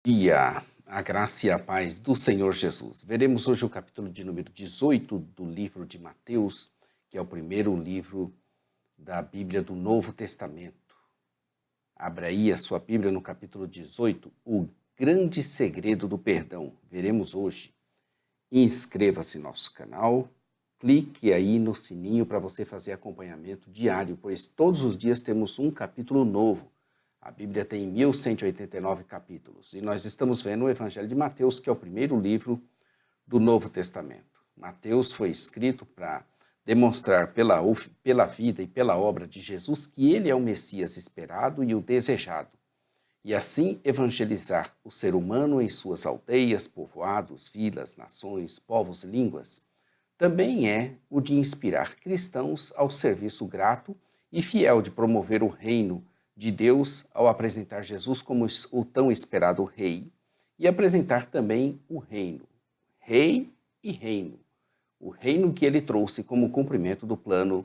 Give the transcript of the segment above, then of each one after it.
Dia, a graça e a paz do Senhor Jesus. Veremos hoje o capítulo de número 18 do livro de Mateus, que é o primeiro livro da Bíblia do Novo Testamento. Abra aí a sua Bíblia no capítulo 18, o grande segredo do perdão. Veremos hoje. Inscreva-se no nosso canal, clique aí no sininho para você fazer acompanhamento diário, pois todos os dias temos um capítulo novo. A Bíblia tem 1189 capítulos e nós estamos vendo o Evangelho de Mateus, que é o primeiro livro do Novo Testamento. Mateus foi escrito para demonstrar pela vida e pela obra de Jesus que ele é o Messias esperado e o desejado, e assim evangelizar o ser humano em suas aldeias, povoados, vilas, nações, povos e línguas. Também é o de inspirar cristãos ao serviço grato e fiel de promover o reino de Deus ao apresentar Jesus como o tão esperado rei e apresentar também o reino, rei e reino, o reino que ele trouxe como cumprimento do plano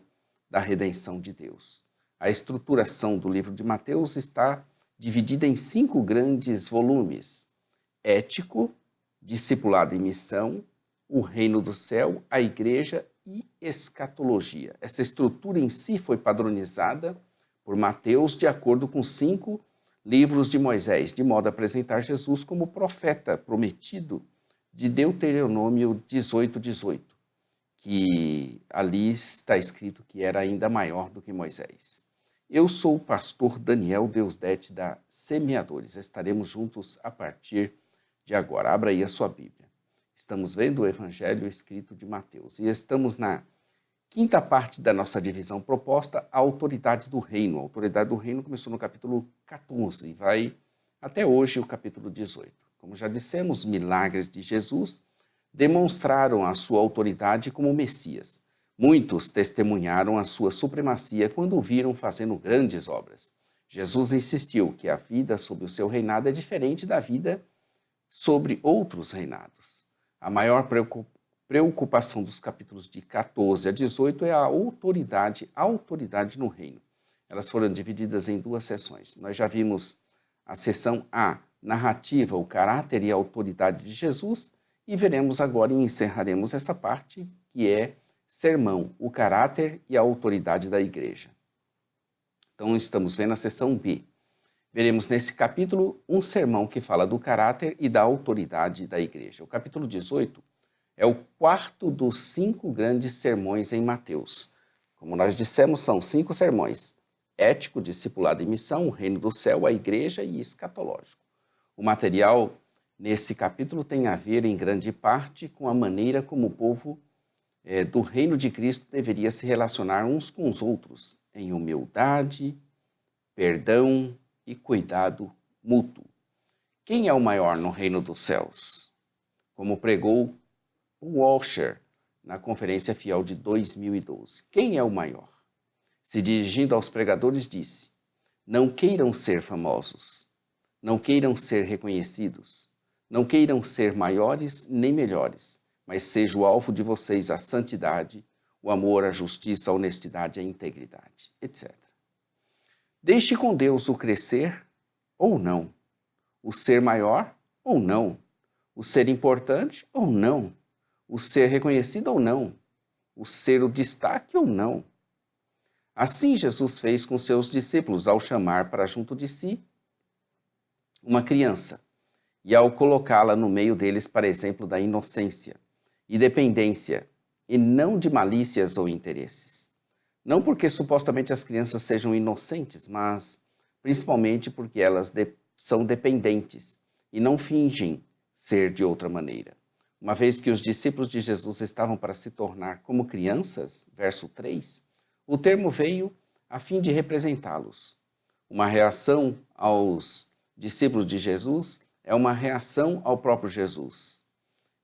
da redenção de Deus. A estruturação do livro de Mateus está dividida em 5 grandes volumes: ético, discipulado e missão, o reino do céu, a igreja e escatologia. Essa estrutura em si foi padronizada por Mateus de acordo com 5 livros de Moisés, de modo a apresentar Jesus como profeta prometido de Deuteronômio 18:18, que ali está escrito que era ainda maior do que Moisés. Eu sou o pastor Daniel Deusdete da Semeadores. Estaremos juntos a partir de agora. Abra aí a sua Bíblia. Estamos vendo o Evangelho escrito de Mateus e estamos na quinta parte da nossa divisão proposta, a autoridade do reino. A autoridade do reino começou no capítulo 14 e vai até hoje o capítulo 18. Como já dissemos, milagres de Jesus demonstraram a sua autoridade como Messias. Muitos testemunharam a sua supremacia quando o viram fazendo grandes obras. Jesus insistiu que a vida sob o seu reinado é diferente da vida sobre outros reinados. A maior preocupação dos capítulos de 14 a 18 é a autoridade no reino. Elas foram divididas em 2 seções. Nós já vimos a seção A, narrativa, o caráter e a autoridade de Jesus, e veremos agora e encerraremos essa parte, que é sermão, o caráter e a autoridade da igreja. Então estamos vendo a seção B. Veremos nesse capítulo um sermão que fala do caráter e da autoridade da igreja. O capítulo 18 é o 4º dos 5 grandes sermões em Mateus. Como nós dissemos, são 5 sermões: ético, discipulado e missão, o reino do céu, a igreja e escatológico. O material nesse capítulo tem a ver, em grande parte, com a maneira como o povo do reino de Cristo deveria se relacionar uns com os outros, em humildade, perdão e cuidado mútuo. Quem é o maior no reino dos céus? Como pregou o Washer na Conferência Fiel de 2012. Quem é o maior? Se dirigindo aos pregadores, disse: não queiram ser famosos, não queiram ser reconhecidos, não queiram ser maiores nem melhores, mas seja o alvo de vocês a santidade, o amor, a justiça, a honestidade, a integridade, etc. Deixe com Deus o crescer ou não, o ser maior ou não, o ser importante ou não, o ser reconhecido ou não, o ser o destaque ou não. Assim Jesus fez com seus discípulos ao chamar para junto de si uma criança e ao colocá-la no meio deles para exemplo da inocência e dependência e não de malícias ou interesses. Não porque supostamente as crianças sejam inocentes, mas principalmente porque elas são dependentes e não fingem ser de outra maneira. Uma vez que os discípulos de Jesus estavam para se tornar como crianças, verso 3, o termo veio a fim de representá-los. Uma reação aos discípulos de Jesus é uma reação ao próprio Jesus.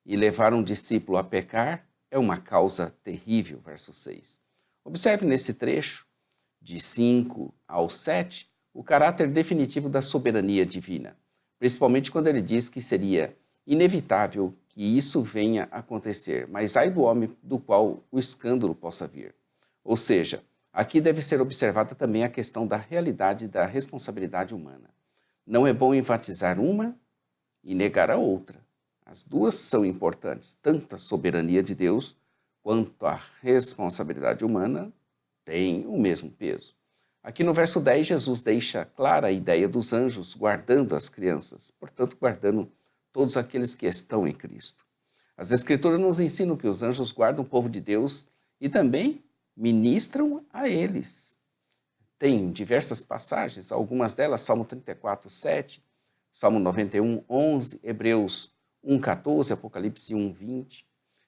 E levar um discípulo a pecar é uma causa terrível, verso 6. Observe nesse trecho, de 5 ao 7, o caráter definitivo da soberania divina, principalmente quando ele diz que seria inevitável que isso venha a acontecer, mas ai do homem do qual o escândalo possa vir. Ou seja, aqui deve ser observada também a questão da realidade da responsabilidade humana. Não é bom enfatizar uma e negar a outra. As duas são importantes, tanto a soberania de Deus quanto a responsabilidade humana têm o mesmo peso. Aqui no verso 10, Jesus deixa clara a ideia dos anjos guardando as crianças, portanto, guardando todos aqueles que estão em Cristo. As Escrituras nos ensinam que os anjos guardam o povo de Deus e também ministram a eles. Tem diversas passagens, algumas delas, Salmo 34, 7, Salmo 91, 11, Hebreus 1, 14, Apocalipse 1, 20.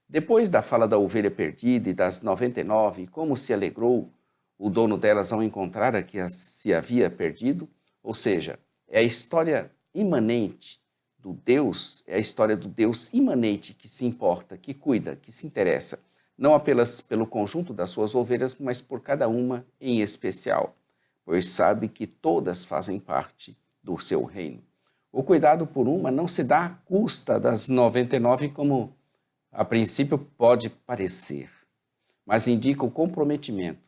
Depois da fala da ovelha perdida e das 99, e como se alegrou o dono delas ao encontrar a que se havia perdido, ou seja, é a história imanente do Deus, é a história do Deus imanente que se importa, que cuida, que se interessa, não apenas pelo conjunto das suas ovelhas, mas por cada uma em especial, pois sabe que todas fazem parte do seu reino. O cuidado por uma não se dá à custa das 99, como a princípio pode parecer, mas indica o comprometimento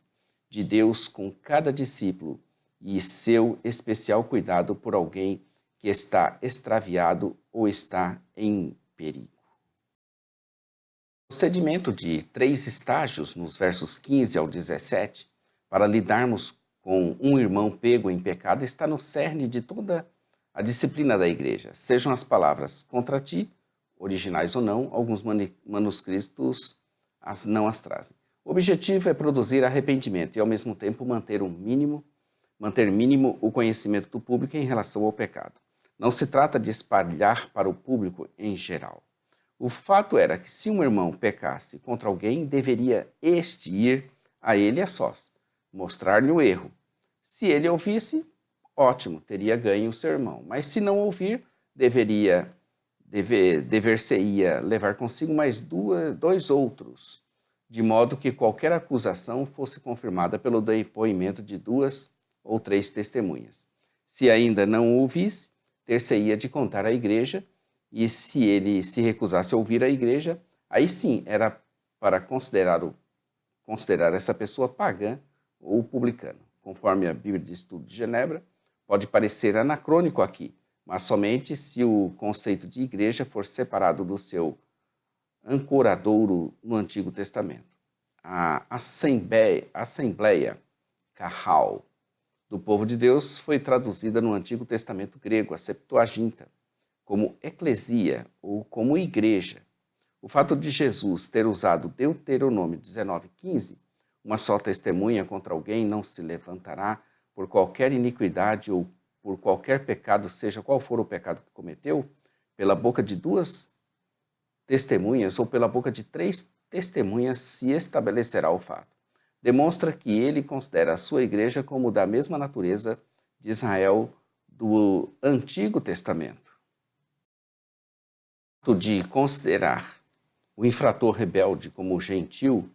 de Deus com cada discípulo e seu especial cuidado por alguém que está extraviado ou está em perigo. O procedimento de 3 estágios, nos versos 15 ao 17, para lidarmos com um irmão pego em pecado, está no cerne de toda a disciplina da igreja. Sejam as palavras contra ti, originais ou não, alguns manuscritos não as trazem. O objetivo é produzir arrependimento e, ao mesmo tempo, manter mínimo o conhecimento do público em relação ao pecado. Não se trata de espalhar para o público em geral. O fato era que, se um irmão pecasse contra alguém, deveria este ir a ele a sós, mostrar-lhe o erro. Se ele ouvisse, ótimo, teria ganho o seu irmão. Mas se não ouvir, dever-se-ia levar consigo mais dois outros, de modo que qualquer acusação fosse confirmada pelo depoimento de 2 ou 3 testemunhas. Se ainda não ouvisse, ter-se-ia de contar à igreja, e se ele se recusasse a ouvir a igreja, aí sim era para considerar essa pessoa pagã ou publicano. Conforme a Bíblia de Estudo de Genebra, pode parecer anacrônico aqui, mas somente se o conceito de igreja for separado do seu ancoradouro no Antigo Testamento. A Assembleia Carral do povo de Deus foi traduzida no Antigo Testamento grego, a Septuaginta, como eclesia ou como igreja. O fato de Jesus ter usado Deuteronômio 19:15, uma só testemunha contra alguém não se levantará por qualquer iniquidade ou por qualquer pecado, seja qual for o pecado que cometeu, pela boca de 2 testemunhas ou pela boca de 3 testemunhas se estabelecerá o fato. Demonstra que ele considera a sua igreja como da mesma natureza de Israel do Antigo Testamento. O fato de considerar o infrator rebelde como gentil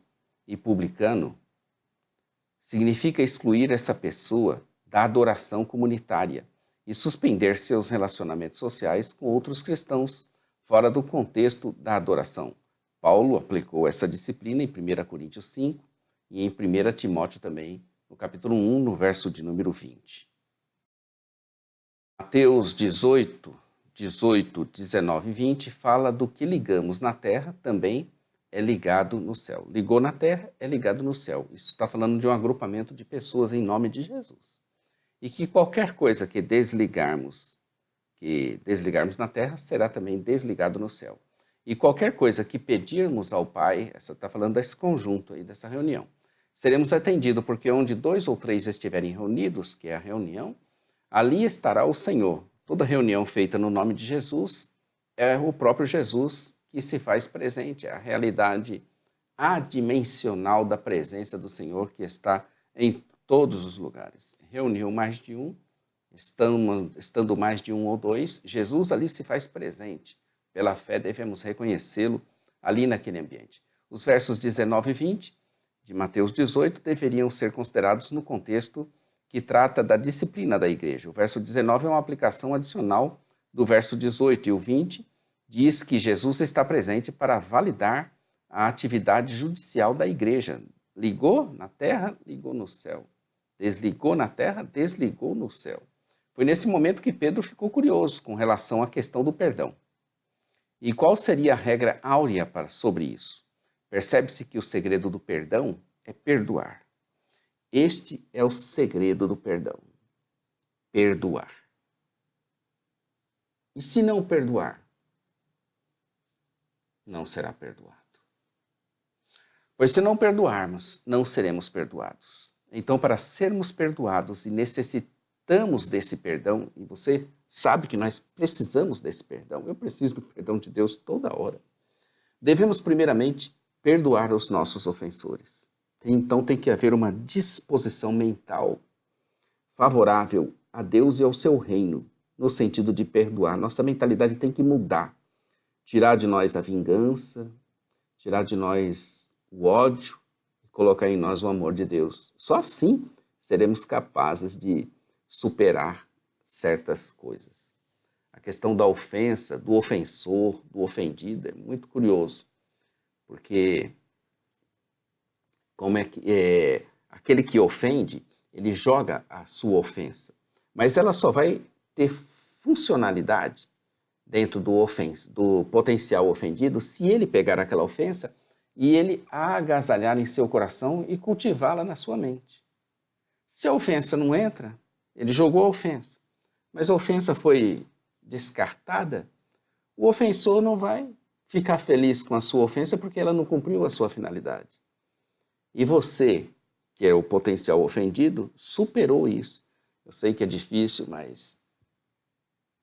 e publicano significa excluir essa pessoa da adoração comunitária e suspender seus relacionamentos sociais com outros cristãos fora do contexto da adoração. Paulo aplicou essa disciplina em 1 Coríntios 5 e em 1 Timóteo também, no capítulo 1, no verso de número 20. Mateus 18, 19 e 20 fala do que ligamos na terra também é ligado no céu. Ligou na terra, é ligado no céu. Isso está falando de um agrupamento de pessoas em nome de Jesus. E que qualquer coisa que desligarmos na terra, será também desligado no céu. E qualquer coisa que pedirmos ao Pai, essa está falando desse conjunto aí, dessa reunião, seremos atendidos, porque onde 2 ou 3 estiverem reunidos, que é a reunião, ali estará o Senhor. Toda reunião feita no nome de Jesus é o próprio Jesus que se faz presente, é a realidade adimensional da presença do Senhor que está em todos os lugares. Reuniu mais de um, estando mais de um ou dois, Jesus ali se faz presente. Pela fé devemos reconhecê-lo ali naquele ambiente. Os versos 19 e 20 de Mateus 18 deveriam ser considerados no contexto que trata da disciplina da igreja. O verso 19 é uma aplicação adicional do verso 18 e o 20 diz que Jesus está presente para validar a atividade judicial da igreja. Ligou na terra, ligou no céu. Desligou na terra, desligou no céu. Foi nesse momento que Pedro ficou curioso com relação à questão do perdão. E qual seria a regra áurea sobre isso? Percebe-se que o segredo do perdão é perdoar. Este é o segredo do perdão. Perdoar. E se não perdoar? Não será perdoado. Pois se não perdoarmos, não seremos perdoados. Então, para sermos perdoados e necessitamos desse perdão, e você sabe que nós precisamos desse perdão, eu preciso do perdão de Deus toda hora, devemos primeiramente perdoar os nossos ofensores. Então tem que haver uma disposição mental favorável a Deus e ao seu reino, no sentido de perdoar. Nossa mentalidade tem que mudar, tirar de nós a vingança, tirar de nós o ódio e colocar em nós o amor de Deus. Só assim seremos capazes de superar certas coisas. A questão da ofensa, do ofensor, do ofendido é muito curioso, porque como é que aquele que ofende, ele joga a sua ofensa, mas ela só vai ter funcionalidade dentro do potencial ofendido se ele pegar aquela ofensa e ele a agasalhar em seu coração e cultivá-la na sua mente. Se a ofensa não entra, ele jogou a ofensa, mas a ofensa foi descartada, o ofensor não vai ficar feliz com a sua ofensa porque ela não cumpriu a sua finalidade. E você, que é o potencial ofendido, superou isso. Eu sei que é difícil, mas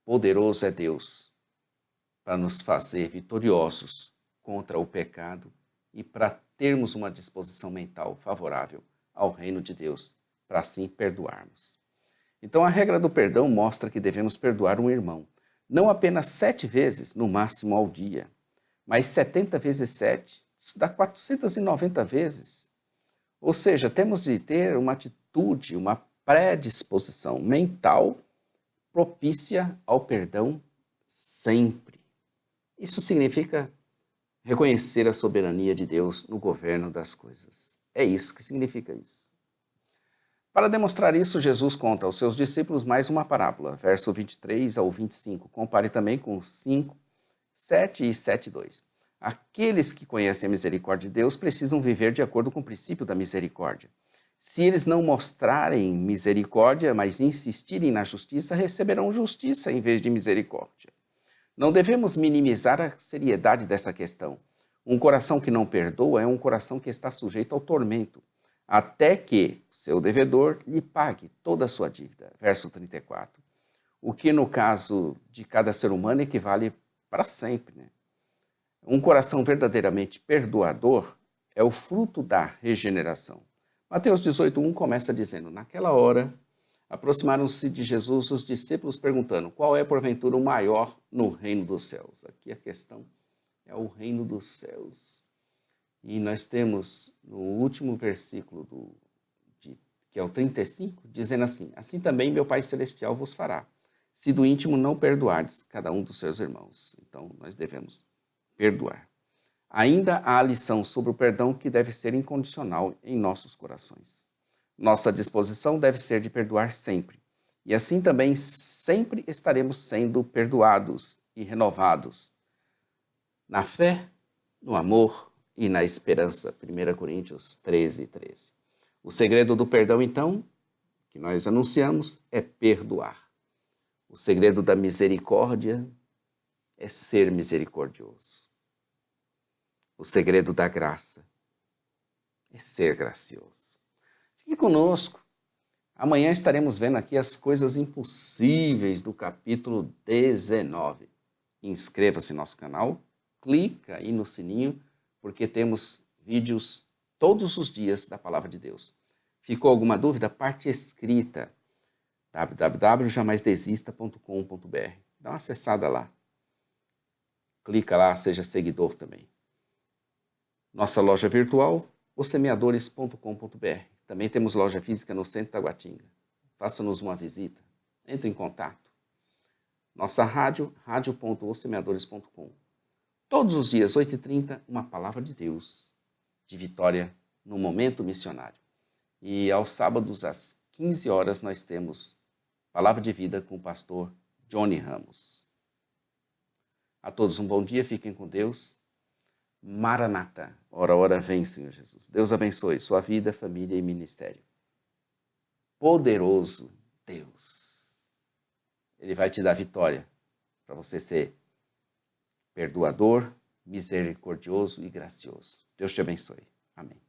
poderoso é Deus para nos fazer vitoriosos contra o pecado e para termos uma disposição mental favorável ao reino de Deus, para assim perdoarmos. Então a regra do perdão mostra que devemos perdoar um irmão, não apenas 7 vezes, no máximo ao dia, mas 70 vezes 7, isso dá 490 vezes. Ou seja, temos de ter uma atitude, uma predisposição mental propícia ao perdão sempre. Isso significa reconhecer a soberania de Deus no governo das coisas. É isso que significa isso. Para demonstrar isso, Jesus conta aos seus discípulos mais uma parábola, verso 23 ao 25. Compare também com 5, 7 e 7:2. Aqueles que conhecem a misericórdia de Deus precisam viver de acordo com o princípio da misericórdia. Se eles não mostrarem misericórdia, mas insistirem na justiça, receberão justiça em vez de misericórdia. Não devemos minimizar a seriedade dessa questão. Um coração que não perdoa é um coração que está sujeito ao tormento, até que seu devedor lhe pague toda a sua dívida. Verso 34. O que no caso de cada ser humano equivale para sempre, né? Um coração verdadeiramente perdoador é o fruto da regeneração. Mateus 18:1 começa dizendo: naquela hora, aproximaram-se de Jesus os discípulos perguntando: qual é porventura o maior no reino dos céus? Aqui a questão é o reino dos céus. E nós temos no último versículo, que é o 35, dizendo assim: assim também meu Pai Celestial vos fará, se do íntimo não perdoardes cada um dos seus irmãos. Então nós devemos perdoar. Ainda há a lição sobre o perdão que deve ser incondicional em nossos corações. Nossa disposição deve ser de perdoar sempre. E assim também sempre estaremos sendo perdoados e renovados na fé, no amor e na esperança. 1 Coríntios 13:13. O segredo do perdão, então, que nós anunciamos, é perdoar. O segredo da misericórdia é ser misericordioso. O segredo da graça é ser gracioso. Fique conosco. Amanhã estaremos vendo aqui as coisas impossíveis do capítulo 19. Inscreva-se no nosso canal, clica aí no sininho, porque temos vídeos todos os dias da Palavra de Deus. Ficou alguma dúvida? Parte escrita, www.jamaisdesista.com.br. Dá uma acessada lá. Clica lá, seja seguidor também. Nossa loja virtual, ossemeadores.com.br. Também temos loja física no centro da Guatinga. Faça-nos uma visita. Entre em contato. Nossa rádio, radio.ossemeadores.com. Todos os dias, 8h30, uma palavra de Deus, de vitória no momento missionário. E aos sábados, às 15 horas, nós temos Palavra de Vida com o pastor Johnny Ramos. A todos um bom dia, fiquem com Deus. Maranata, ora, ora vem, Senhor Jesus. Deus abençoe sua vida, família e ministério. Poderoso Deus. Ele vai te dar vitória para você ser perdoador, misericordioso e gracioso. Deus te abençoe. Amém.